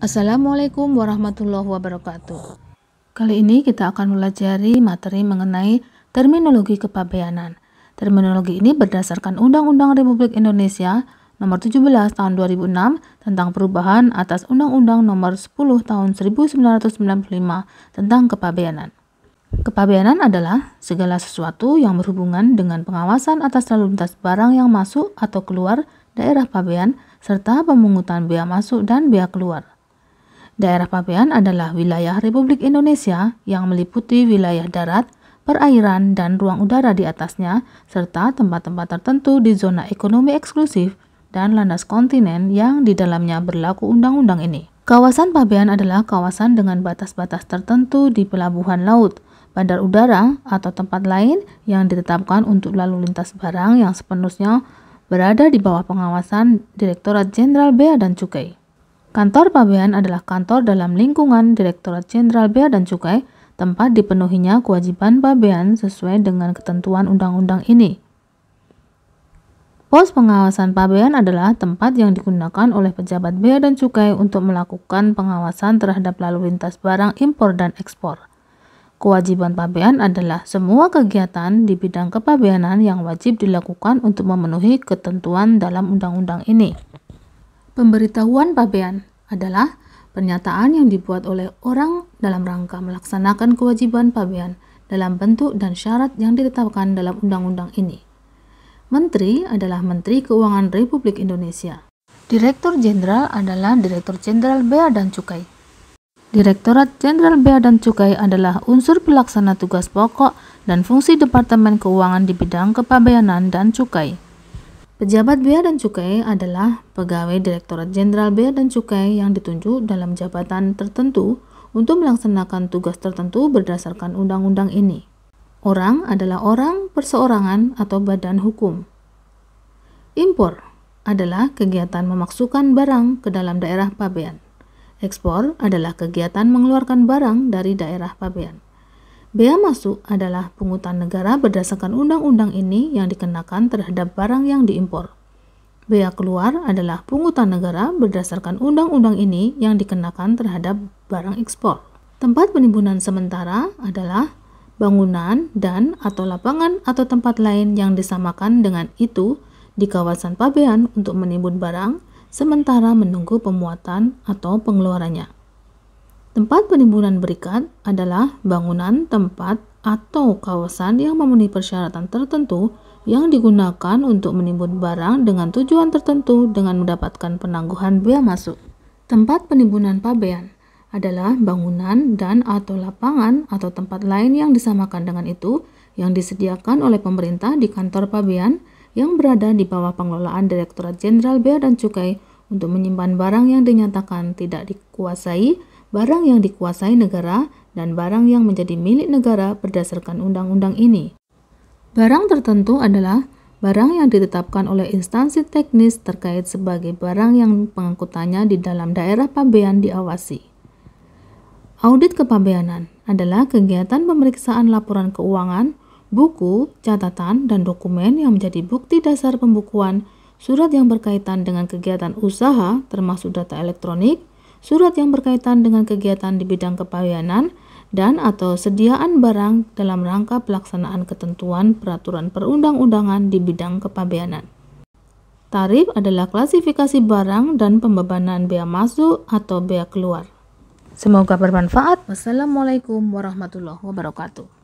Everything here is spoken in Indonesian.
Assalamualaikum warahmatullahi wabarakatuh. Kali ini kita akan mempelajari materi mengenai terminologi kepabeanan. Terminologi ini berdasarkan Undang-Undang Republik Indonesia Nomor 17 Tahun 2006 tentang perubahan atas Undang-Undang Nomor 10 Tahun 1995 tentang kepabeanan. Kepabeanan adalah segala sesuatu yang berhubungan dengan pengawasan atas lalu lintas barang yang masuk atau keluar daerah pabean serta pemungutan bea masuk dan bea keluar. Daerah pabean adalah wilayah Republik Indonesia yang meliputi wilayah darat, perairan, dan ruang udara di atasnya, serta tempat-tempat tertentu di zona ekonomi eksklusif dan landas kontinen yang di dalamnya berlaku undang-undang ini. Kawasan pabean adalah kawasan dengan batas-batas tertentu di pelabuhan laut, bandar udara, atau tempat lain yang ditetapkan untuk lalu lintas barang yang sepenuhnya berada di bawah pengawasan Direktorat Jenderal Bea dan Cukai. Kantor pabean adalah kantor dalam lingkungan Direktorat Jenderal Bea dan Cukai, tempat dipenuhinya kewajiban pabean sesuai dengan ketentuan undang-undang ini. Pos pengawasan pabean adalah tempat yang digunakan oleh pejabat bea dan cukai untuk melakukan pengawasan terhadap lalu lintas barang impor dan ekspor. Kewajiban pabean adalah semua kegiatan di bidang kepabeanan yang wajib dilakukan untuk memenuhi ketentuan dalam undang-undang ini. Pemberitahuan pabean adalah pernyataan yang dibuat oleh orang dalam rangka melaksanakan kewajiban pabean dalam bentuk dan syarat yang ditetapkan dalam undang-undang ini. Menteri adalah Menteri Keuangan Republik Indonesia. Direktur Jenderal adalah Direktur Jenderal Bea dan Cukai. Direktorat Jenderal Bea dan Cukai adalah unsur pelaksana tugas pokok dan fungsi Departemen Keuangan di bidang kepabeanan dan cukai. Pejabat Bea dan Cukai adalah pegawai Direktorat Jenderal Bea dan Cukai yang ditunjuk dalam jabatan tertentu untuk melaksanakan tugas tertentu berdasarkan undang-undang ini. Orang adalah orang, perseorangan, atau badan hukum. Impor adalah kegiatan memasukkan barang ke dalam daerah pabean. Ekspor adalah kegiatan mengeluarkan barang dari daerah pabean. Bea masuk adalah pungutan negara berdasarkan undang-undang ini yang dikenakan terhadap barang yang diimpor. Bea keluar adalah pungutan negara berdasarkan undang-undang ini yang dikenakan terhadap barang ekspor. Tempat penimbunan sementara adalah bangunan dan atau lapangan atau tempat lain yang disamakan dengan itu di kawasan pabean untuk menimbun barang sementara menunggu pemuatan atau pengeluarannya. Tempat penimbunan berikat adalah bangunan, tempat, atau kawasan yang memenuhi persyaratan tertentu yang digunakan untuk menimbun barang dengan tujuan tertentu dengan mendapatkan penangguhan bea masuk. Tempat penimbunan pabean adalah bangunan dan atau lapangan atau tempat lain yang disamakan dengan itu yang disediakan oleh pemerintah di kantor pabean yang berada di bawah pengelolaan Direktorat Jenderal Bea dan Cukai untuk menyimpan barang yang dinyatakan tidak dikuasai, barang yang dikuasai negara, dan barang yang menjadi milik negara berdasarkan undang-undang ini. Barang tertentu adalah barang yang ditetapkan oleh instansi teknis terkait sebagai barang yang pengangkutannya di dalam daerah pabean diawasi. Audit kepabeanan adalah kegiatan pemeriksaan laporan keuangan, buku, catatan, dan dokumen yang menjadi bukti dasar pembukuan, surat yang berkaitan dengan kegiatan usaha termasuk data elektronik, surat yang berkaitan dengan kegiatan di bidang kepabeanan, dan atau sediaan barang dalam rangka pelaksanaan ketentuan peraturan perundang-undangan di bidang kepabeanan. Tarif adalah klasifikasi barang dan pembebanan bea masuk atau bea keluar. Semoga bermanfaat. Wassalamualaikum warahmatullahi wabarakatuh.